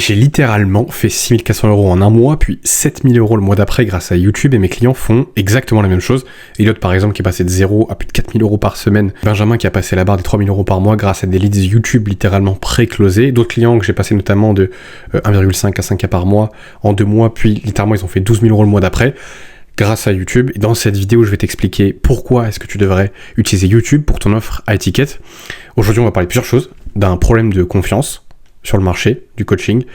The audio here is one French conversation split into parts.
J'ai littéralement fait 6 400 € en un mois, puis 7 000 € le mois d'après grâce à YouTube, et mes clients font exactement la même chose. Elliot par exemple qui est passé de 0 à plus de 4 000 € par semaine. Benjamin qui a passé la barre des 3 000 € par mois grâce à des leads YouTube littéralement pré-closés. D'autres clients que j'ai passé notamment de 1,5 à 5K par mois en 2 mois, puis littéralement ils ont fait 12 000 € le mois d'après grâce à YouTube. Et dans cette vidéo, je vais t'expliquer pourquoi est-ce que tu devrais utiliser YouTube pour ton offre à étiquette. Aujourd'hui, on va parler de plusieurs choses, d'un problème de confiance sur le marché du coaching.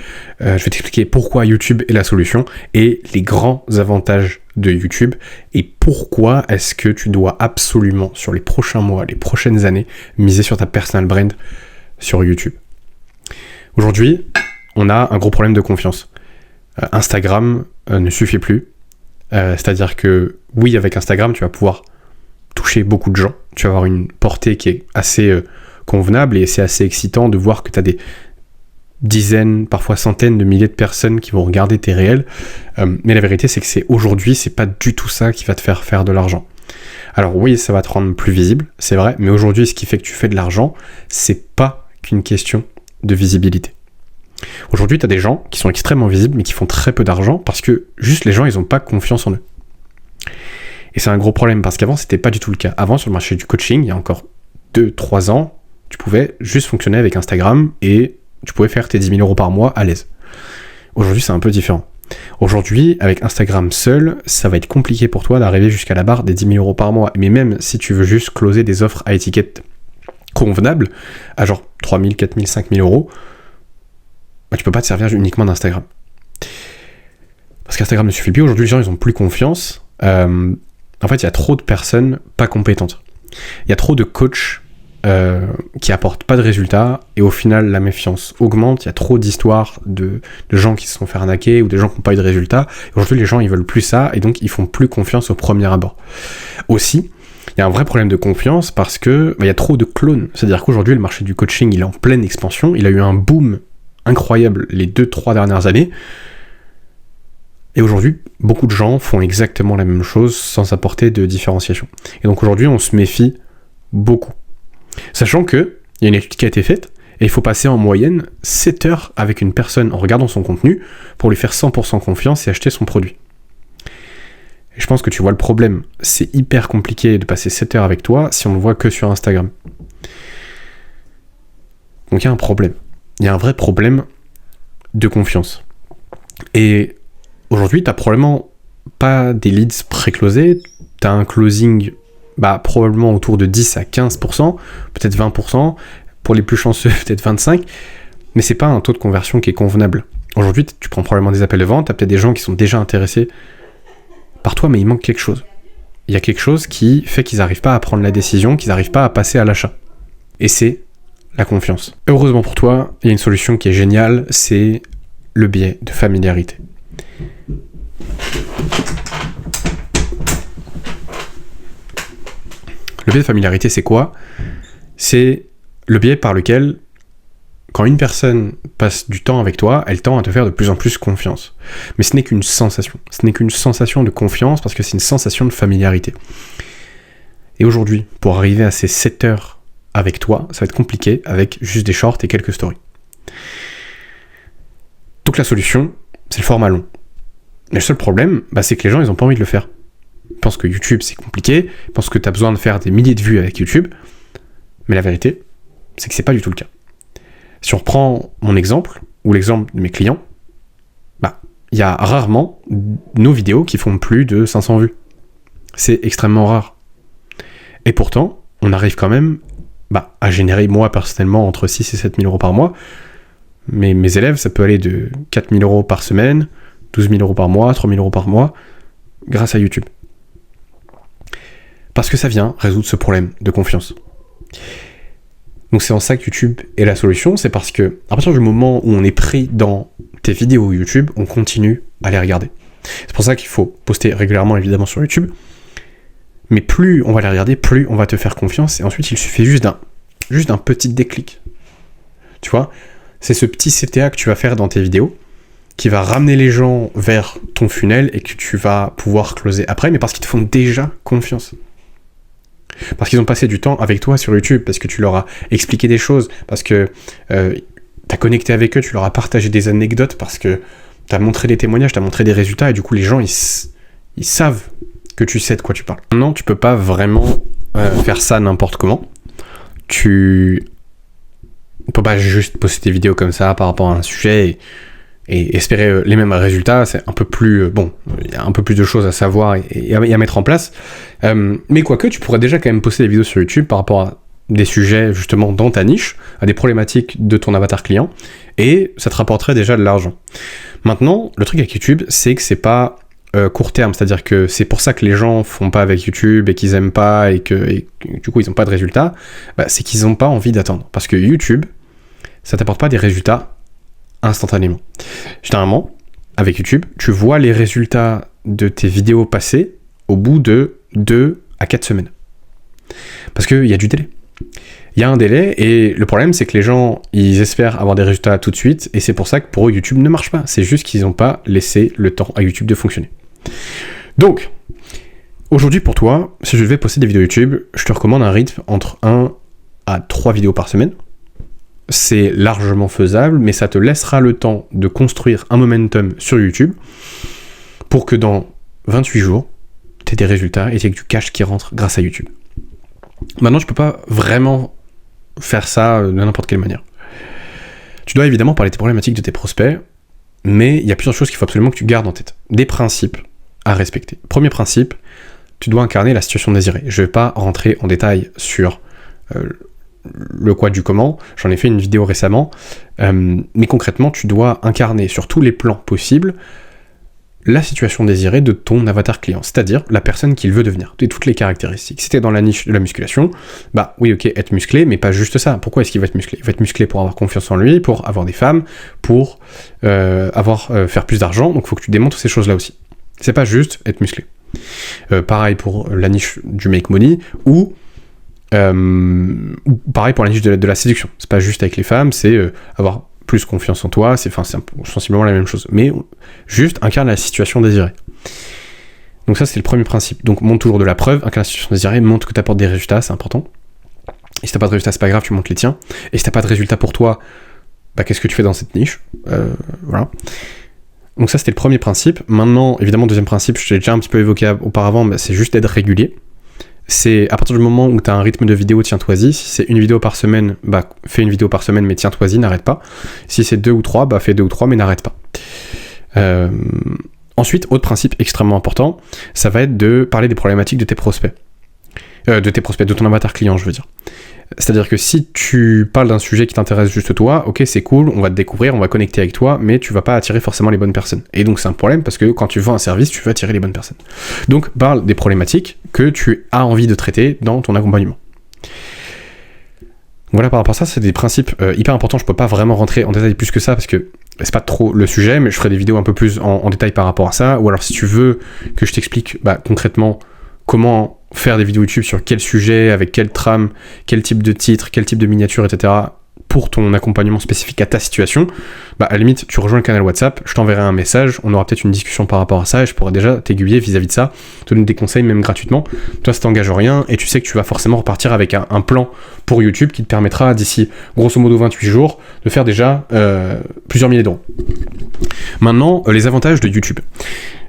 Je vais t'expliquer pourquoi YouTube est la solution et les grands avantages de YouTube et pourquoi est-ce que tu dois absolument, sur les prochains mois, les prochaines années, miser sur ta personal brand sur YouTube. Aujourd'hui, on a un gros problème de confiance. Instagram ne suffit plus. C'est-à-dire que oui, avec Instagram, tu vas pouvoir toucher beaucoup de gens. Tu vas avoir une portée qui est assez convenable et c'est assez excitant de voir que tu as des dizaines, parfois centaines de milliers de personnes qui vont regarder tes réels. Mais la vérité, c'est que aujourd'hui, c'est pas du tout ça qui va te faire de l'argent. Alors oui, ça va te rendre plus visible, c'est vrai, mais aujourd'hui, ce qui fait que tu fais de l'argent, c'est pas qu'une question de visibilité. Aujourd'hui, tu as des gens qui sont extrêmement visibles, mais qui font très peu d'argent parce que juste les gens, ils n'ont pas confiance en eux. Et c'est un gros problème parce qu'avant, c'était pas du tout le cas. Avant, sur le marché du coaching, il y a encore 2-3 ans, tu pouvais juste fonctionner avec Instagram et tu pouvais faire tes 10 000 € par mois à l'aise. Aujourd'hui, c'est un peu différent. Aujourd'hui, avec Instagram seul, ça va être compliqué pour toi d'arriver jusqu'à la barre des 10 000 € par mois. Mais même si tu veux juste closer des offres à étiquette convenables, à genre 3 000, 4 000, 5 000 €, tu peux pas te servir uniquement d'Instagram. Parce qu'Instagram ne suffit plus. Aujourd'hui, les gens, ils ont plus confiance. En fait, il y a trop de personnes pas compétentes. Il y a trop de coachs qui apportent pas de résultats et au final la méfiance augmente. Il y a trop d'histoires de gens qui se sont fait arnaquer ou de gens qui n'ont pas eu de résultats. Et aujourd'hui, les gens ils veulent plus ça et donc ils font plus confiance au premier abord. Aussi, il y a un vrai problème de confiance parce que il y a trop de clones. C'est-à-dire qu'aujourd'hui, le marché du coaching il est en pleine expansion. Il a eu un boom incroyable les 2-3 dernières années. Et aujourd'hui, beaucoup de gens font exactement la même chose sans apporter de différenciation. Et donc aujourd'hui, on se méfie beaucoup. Sachant qu'il y a une étude qui a été faite, et il faut passer en moyenne 7 heures avec une personne en regardant son contenu pour lui faire 100% confiance et acheter son produit. Et je pense que tu vois le problème. C'est hyper compliqué de passer 7 heures avec toi si on ne voit que sur Instagram. Donc il y a un problème. Il y a un vrai problème de confiance. Et aujourd'hui, tu n'as probablement pas des leads pré-closés, tu as un closing probablement autour de 10 à 15%, peut-être 20%, pour les plus chanceux, peut-être 25%, mais c'est pas un taux de conversion qui est convenable. Aujourd'hui, tu prends probablement des appels de vente, tu as peut-être des gens qui sont déjà intéressés par toi, mais il manque quelque chose. Il y a quelque chose qui fait qu'ils n'arrivent pas à prendre la décision, qu'ils n'arrivent pas à passer à l'achat. Et c'est la confiance. Heureusement pour toi, il y a une solution qui est géniale, c'est le biais de familiarité. Le biais de familiarité, c'est quoi ? C'est le biais par lequel, quand une personne passe du temps avec toi, elle tend à te faire de plus en plus confiance. Mais ce n'est qu'une sensation. Ce n'est qu'une sensation de confiance parce que c'est une sensation de familiarité. Et aujourd'hui, pour arriver à ces 7 heures avec toi, ça va être compliqué avec juste des shorts et quelques stories. Donc la solution, c'est le format long. Mais le seul problème, c'est que les gens, ils n'ont pas envie de le faire. Ils pensent que YouTube, c'est compliqué, ils pensent que tu as besoin de faire des milliers de vues avec YouTube, mais la vérité, c'est que c'est pas du tout le cas. Si on reprend mon exemple, ou l'exemple de mes clients, il y a rarement nos vidéos qui font plus de 500 vues. C'est extrêmement rare. Et pourtant, on arrive quand même à générer, moi personnellement, entre 6 et 7 000 € par mois, mais mes élèves, ça peut aller de 4 000 € par semaine, 12 000 € par mois, 3 000 € par mois, grâce à YouTube. Parce que ça vient résoudre ce problème de confiance. Donc c'est en ça que YouTube est la solution, c'est parce que à partir du moment où on est pris dans tes vidéos YouTube, on continue à les regarder. C'est pour ça qu'il faut poster régulièrement évidemment sur YouTube, mais plus on va les regarder, plus on va te faire confiance, et ensuite il suffit juste d'un petit déclic. Tu vois, c'est ce petit CTA que tu vas faire dans tes vidéos, qui va ramener les gens vers ton funnel et que tu vas pouvoir closer après, mais parce qu'ils te font déjà confiance. Parce qu'ils ont passé du temps avec toi sur YouTube, parce que tu leur as expliqué des choses, parce que t'as connecté avec eux, tu leur as partagé des anecdotes parce que t'as montré des témoignages, t'as montré des résultats, et du coup les gens ils savent que tu sais de quoi tu parles. Maintenant, tu peux pas vraiment faire ça n'importe comment. Tu peux pas juste poster des vidéos comme ça par rapport à un sujet et espérer les mêmes résultats. C'est un peu plus... il y a un peu plus de choses à savoir et à mettre en place. Mais quoique, tu pourrais déjà quand même poster des vidéos sur YouTube par rapport à des sujets justement dans ta niche, à des problématiques de ton avatar client, et ça te rapporterait déjà de l'argent. Maintenant, le truc avec YouTube, c'est que c'est pas court terme, c'est-à-dire que c'est pour ça que les gens font pas avec YouTube et qu'ils aiment pas et que du coup ils ont pas de résultats, c'est qu'ils ont pas envie d'attendre. Parce que YouTube, ça t'apporte pas des résultats instantanément. Généralement, avec YouTube, tu vois les résultats de tes vidéos passées au bout de 2 à 4 semaines. Parce qu'il y a du délai. Il y a un délai, et le problème, c'est que les gens, ils espèrent avoir des résultats tout de suite, et c'est pour ça que pour eux, YouTube ne marche pas. C'est juste qu'ils n'ont pas laissé le temps à YouTube de fonctionner. Donc, aujourd'hui pour toi, si je devais poster des vidéos YouTube, je te recommande un rythme entre 1 à 3 vidéos par semaine. C'est largement faisable, mais ça te laissera le temps de construire un momentum sur YouTube pour que dans 28 jours, tu aies des résultats et tu aies du cash qui rentre grâce à YouTube. Maintenant, je peux pas vraiment faire ça de n'importe quelle manière. Tu dois évidemment parler des problématiques de tes prospects, mais il y a plusieurs choses qu'il faut absolument que tu gardes en tête. Des principes à respecter. Premier principe, tu dois incarner la situation désirée. Je vais pas rentrer en détail sur le quoi du comment, j'en ai fait une vidéo récemment, mais concrètement, tu dois incarner sur tous les plans possibles la situation désirée de ton avatar client, c'est-à-dire la personne qu'il veut devenir, et toutes les caractéristiques. Si t'es dans la niche de la musculation, oui, ok, être musclé, mais pas juste ça. Pourquoi est-ce qu'il va être musclé ? Il va être musclé pour avoir confiance en lui, pour avoir des femmes, pour faire plus d'argent, donc il faut que tu démontres ces choses-là aussi. C'est pas juste être musclé. Pareil pour la niche du make money, ou pareil pour la niche de la séduction. C'est pas juste avec les femmes, c'est avoir plus confiance en toi, c'est sensiblement la même chose. Mais juste incarne la situation désirée. Donc ça, c'est le premier principe. Donc montre toujours de la preuve, incarne la situation désirée, montre que tu apportes des résultats, c'est important. Et si t'as pas de résultats, c'est pas grave, tu montres les tiens. Et si t'as pas de résultats pour toi, qu'est-ce que tu fais dans cette niche ? Voilà. Donc ça, c'était le premier principe. Maintenant, évidemment, deuxième principe, je t'ai déjà un petit peu évoqué auparavant, c'est juste d'être régulier. C'est à partir du moment où tu as un rythme de vidéo, tiens-toi-y. Si c'est une vidéo par semaine, fais une vidéo par semaine, mais tiens-toi-y, n'arrête pas. Si c'est 2 ou 3, fais 2 ou 3, mais n'arrête pas. Ensuite, autre principe extrêmement important, ça va être de parler des problématiques de tes prospects. De ton avatar client, je veux dire. C'est-à-dire que si tu parles d'un sujet qui t'intéresse juste toi, ok, c'est cool, on va te découvrir, on va connecter avec toi, mais tu vas pas attirer forcément les bonnes personnes. Et donc c'est un problème parce que quand tu vends un service, tu vas attirer les bonnes personnes. Donc parle des problématiques que tu as envie de traiter dans ton accompagnement. Voilà, par rapport à ça, c'est des principes hyper importants. Je peux pas vraiment rentrer en détail plus que ça parce que c'est pas trop le sujet, mais je ferai des vidéos un peu plus en détail par rapport à ça. Ou alors si tu veux que je t'explique concrètement comment faire des vidéos YouTube sur quel sujet, avec quelle trame, quel type de titre, quel type de miniature, etc. pour ton accompagnement spécifique à ta situation, à la limite, tu rejoins le canal WhatsApp, je t'enverrai un message, on aura peut-être une discussion par rapport à ça, et je pourrai déjà t'aiguiller vis-à-vis de ça, te donner des conseils même gratuitement. Toi, ça t'engage rien, et tu sais que tu vas forcément repartir avec un plan pour YouTube qui te permettra, d'ici grosso modo 28 jours, de faire déjà plusieurs milliers d'euros. Maintenant, les avantages de YouTube.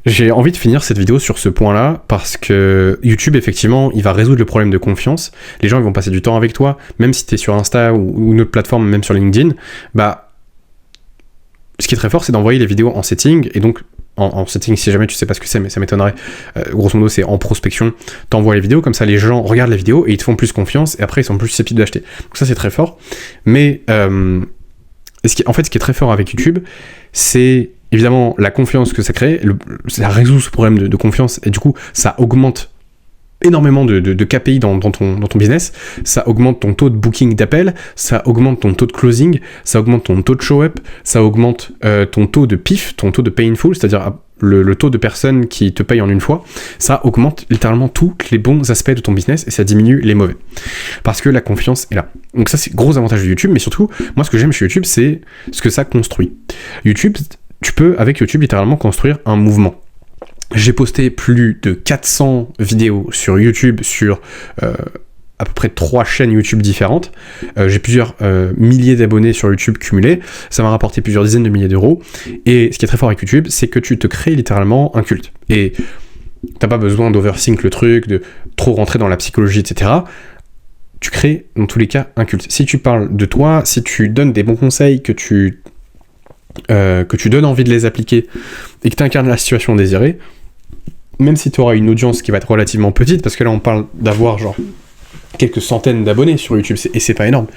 J'ai envie de finir cette vidéo sur ce point-là parce que YouTube, effectivement, il va résoudre le problème de confiance. Les gens ils vont passer du temps avec toi, même si tu es sur Insta ou une autre plateforme, même sur LinkedIn. Ce qui est très fort, c'est d'envoyer les vidéos en setting. Et donc, en setting, si jamais tu sais pas ce que c'est, mais ça m'étonnerait. Grosso modo, c'est en prospection. T'envoies les vidéos, comme ça les gens regardent la vidéo et ils te font plus confiance et après ils sont plus susceptibles d'acheter. Donc ça, c'est très fort. Mais ce qui est très fort avec YouTube, c'est évidemment la confiance que ça crée, ça résout ce problème de confiance et du coup ça augmente énormément de KPI dans ton business, ça augmente ton taux de booking d'appel, ça augmente ton taux de closing, ça augmente ton taux de show-up, ça augmente ton taux de PIF, ton taux de painful, c'est-à-dire le taux de personnes qui te payent en une fois, ça augmente littéralement tous les bons aspects de ton business et ça diminue les mauvais. Parce que la confiance est là. Donc ça c'est gros avantage de YouTube, mais surtout, moi ce que j'aime chez YouTube, c'est ce que ça construit. YouTube, tu peux avec YouTube littéralement construire un mouvement. J'ai posté plus de 400 vidéos sur YouTube sur à peu près 3 chaînes YouTube différentes. J'ai plusieurs milliers d'abonnés sur YouTube cumulés. Ça m'a rapporté plusieurs dizaines de milliers d'euros. Et ce qui est très fort avec YouTube, c'est que tu te crées littéralement un culte. Et t'as pas besoin d'overthink le truc, de trop rentrer dans la psychologie, etc. Tu crées, dans tous les cas, un culte. Si tu parles de toi, si tu donnes des bons conseils, que tu donnes envie de les appliquer, et que tu incarnes la situation désirée, même si tu auras une audience qui va être relativement petite, parce que là, on parle d'avoir, genre, quelques centaines d'abonnés sur YouTube, et c'est pas énorme.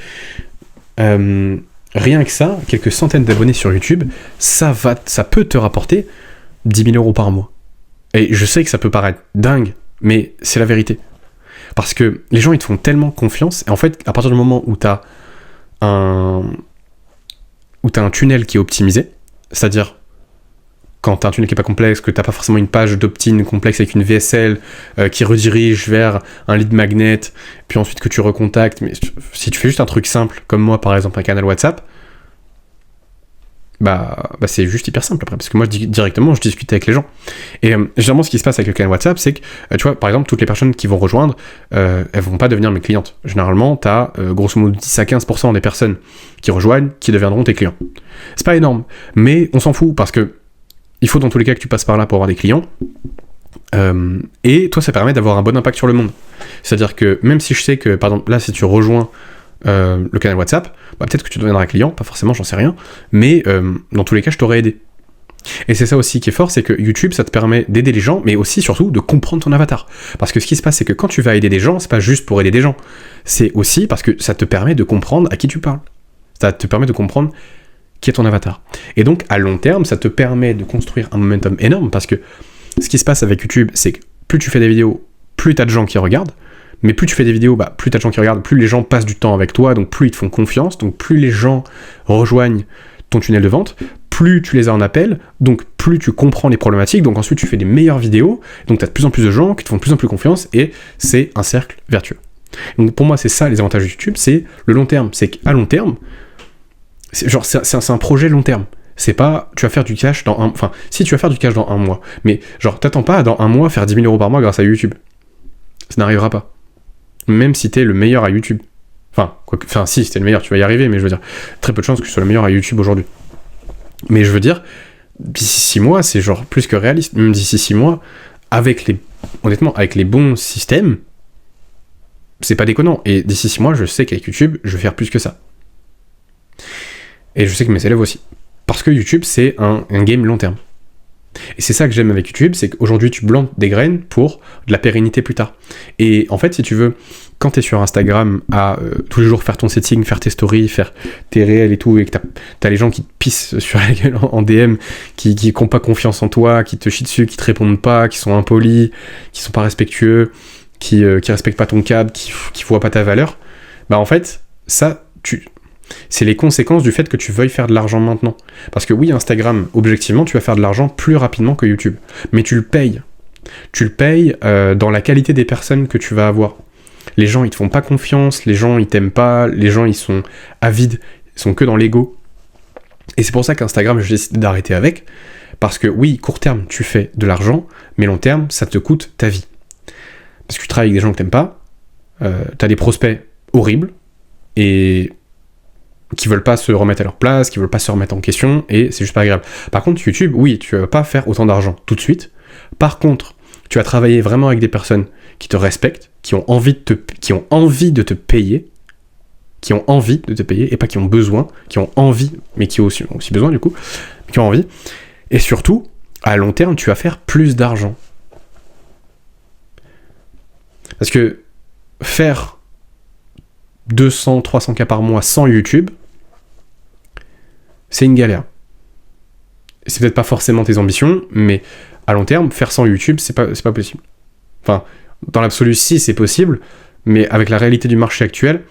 Rien que ça, quelques centaines d'abonnés sur YouTube, ça peut te rapporter 10 000 euros par mois. Et je sais que ça peut paraître dingue, mais c'est la vérité. Parce que les gens, ils te font tellement confiance, et en fait, à partir du moment où t'as un tunnel qui est optimisé, c'est-à-dire quand t'as un tunnel qui est pas complexe, que t'as pas forcément une page d'opt-in complexe avec une VSL qui redirige vers un lead magnet, puis ensuite que tu recontactes, mais si tu fais juste un truc simple, comme moi par exemple un canal WhatsApp, bah c'est juste hyper simple après, parce que moi directement je discute avec les gens. Et généralement ce qui se passe avec le canal WhatsApp, c'est que tu vois, par exemple, toutes les personnes qui vont rejoindre, elles vont pas devenir mes clientes. Généralement t'as grosso modo 10 à 15% des personnes qui rejoignent qui deviendront tes clients. C'est pas énorme, mais on s'en fout, parce que il faut dans tous les cas que tu passes par là pour avoir des clients, et toi ça permet d'avoir un bon impact sur le monde. C'est-à-dire que même si je sais que, par exemple, là si tu rejoins le canal WhatsApp, bah, peut-être que tu deviendras client, pas forcément, j'en sais rien, mais dans tous les cas je t'aurais aidé. Et c'est ça aussi qui est fort, c'est que YouTube ça te permet d'aider les gens, mais aussi surtout de comprendre ton avatar. Parce que ce qui se passe, c'est que quand tu vas aider des gens, c'est pas juste pour aider des gens, c'est aussi parce que ça te permet de comprendre à qui tu parles. Ça te permet de comprendre qui est ton avatar. Et donc à long terme, ça te permet de construire un momentum énorme, parce que ce qui se passe avec YouTube, c'est que plus tu fais des vidéos, plus t'as de gens qui regardent, mais plus tu fais des vidéos, bah, plus t'as de gens qui regardent, plus les gens passent du temps avec toi, donc plus ils te font confiance, donc plus les gens rejoignent ton tunnel de vente, plus tu les as en appel, donc plus tu comprends les problématiques, donc ensuite tu fais des meilleures vidéos, donc t'as de plus en plus de gens qui te font de plus en plus confiance, et c'est un cercle vertueux. Donc pour moi, c'est ça les avantages de YouTube, c'est le long terme, c'est qu'à long terme, c'est un projet long terme. C'est pas, tu vas faire du cash dans enfin, si tu vas faire du cash dans un mois, mais genre, t'attends pas à dans un mois faire 10 000 euros par mois grâce à YouTube. Ça n'arrivera pas. Même si t'es le meilleur à YouTube. Enfin, si t'es le meilleur, tu vas y arriver, mais je veux dire, très peu de chances que tu sois le meilleur à YouTube aujourd'hui. Mais je veux dire, d'ici 6 mois, c'est genre plus que réaliste. Même d'ici 6 mois, honnêtement, avec les bons systèmes, c'est pas déconnant. Et d'ici 6 mois, je sais qu'avec YouTube, je vais faire plus que ça. Et je sais que mes élèves aussi. Parce que YouTube, c'est un game long terme. Et c'est ça que j'aime avec YouTube, c'est qu'aujourd'hui, tu plantes des graines pour de la pérennité plus tard. Et en fait, si tu veux, quand t'es sur Instagram à tous les jours faire ton setting, faire tes stories, faire tes réels et tout, et que t'as les gens qui te pissent sur la gueule en DM, qui n'ont pas confiance en toi, qui te chient dessus, qui te répondent pas, qui sont impolis, qui sont pas respectueux, qui respectent pas ton cadre, qui voient pas ta valeur, bah en fait, ça, c'est les conséquences du fait que tu veuilles faire de l'argent maintenant. Parce que oui, Instagram, objectivement, tu vas faire de l'argent plus rapidement que YouTube. Mais tu le payes. Tu le payes dans la qualité des personnes que tu vas avoir. Les gens, ils te font pas confiance, les gens, ils t'aiment pas, les gens, ils sont avides, ils sont que dans l'ego. Et c'est pour ça qu'Instagram, j'ai décidé d'arrêter avec. Parce que oui, court terme, tu fais de l'argent, mais long terme, ça te coûte ta vie. Parce que tu travailles avec des gens que t'aimes pas, t'as des prospects horribles, et qui veulent pas se remettre à leur place, qui veulent pas se remettre en question, et c'est juste pas agréable. Par contre, YouTube, oui, tu vas pas faire autant d'argent tout de suite. Par contre, tu vas travailler vraiment avec des personnes qui te respectent, qui ont envie de te payer, et pas qui ont besoin, qui ont envie, mais qui ont aussi besoin du coup, qui ont envie. Et surtout, à long terme, tu vas faire plus d'argent. Parce que faire 200, 300 cas par mois sans YouTube, c'est une galère. C'est peut-être pas forcément tes ambitions, mais à long terme, faire sans YouTube, c'est pas possible. Enfin, dans l'absolu, si, c'est possible, mais avec la réalité du marché actuel,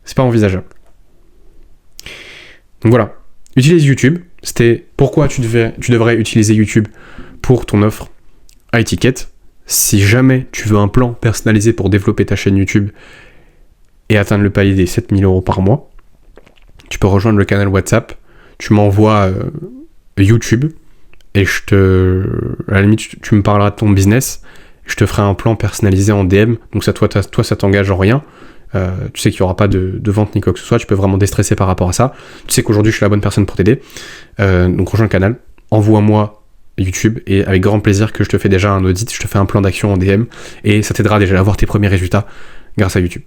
c'est pas envisageable. Donc voilà, utilise YouTube. C'était pourquoi tu devrais utiliser YouTube pour ton offre à étiquette. Si jamais tu veux un plan personnalisé pour développer ta chaîne YouTube et atteindre le palier des 7 000 euros par mois, tu peux rejoindre le canal WhatsApp, tu m'envoies YouTube, et à la limite, tu me parleras de ton business, je te ferai un plan personnalisé en DM, donc ça, toi ça t'engage en rien. Tu sais qu'il n'y aura pas de vente ni quoi que ce soit, tu peux vraiment déstresser par rapport à ça. Tu sais qu'aujourd'hui je suis la bonne personne pour t'aider. Donc rejoins le canal, envoie-moi YouTube et avec grand plaisir que je te fais déjà un audit, je te fais un plan d'action en DM et ça t'aidera déjà à avoir tes premiers résultats grâce à YouTube.